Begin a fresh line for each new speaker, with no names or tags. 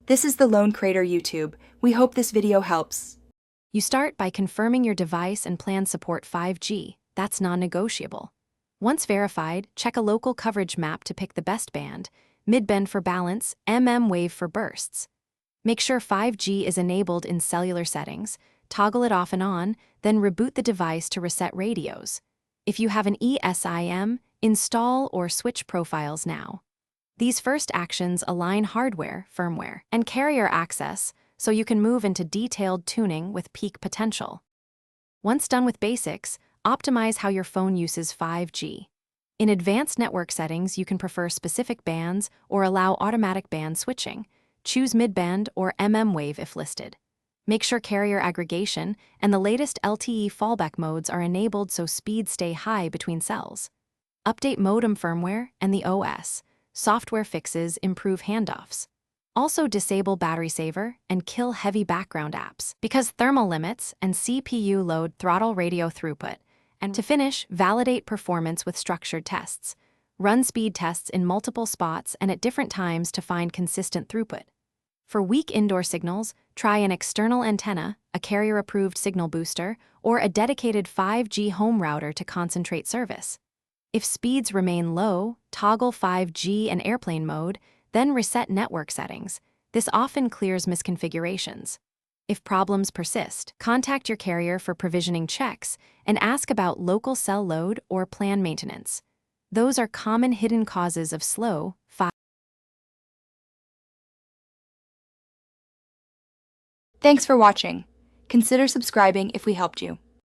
This is the Lone Crater YouTube. We hope this video helps.
You start by confirming your device and plan support 5G. That's non-negotiable. Once verified, check a local coverage map to pick the best band, mid-band for balance, wave for bursts. Make sure 5G is enabled in cellular settings, toggle it off and on, then reboot the device to reset radios. If you have an eSIM, install or switch profiles now. These first actions align hardware, firmware, and carrier access so you can move into detailed tuning with peak potential. Once done with basics, optimize how your phone uses 5G. In advanced network settings, you can prefer specific bands or allow automatic band switching. Choose mid-band or wave if listed. Make sure carrier aggregation and the latest LTE fallback modes are enabled so speeds stay high between cells. Update modem firmware and the OS. Software fixes improve handoffs. Also disable battery saver and kill heavy background apps because thermal limits and CPU load throttle radio throughput. And to finish, validate performance with structured tests. Run speed tests in multiple spots and at different times to find consistent throughput. For weak indoor signals, try an external antenna, a carrier-approved signal booster, or a dedicated 5G home router to concentrate service. If speeds remain low, toggle 5G and airplane mode, then reset network settings. This often clears misconfigurations. If problems persist, contact your carrier for provisioning checks and ask about local cell load or plan maintenance. Those are common hidden causes of slow 5G.
Thanks for watching. Consider subscribing if we helped you.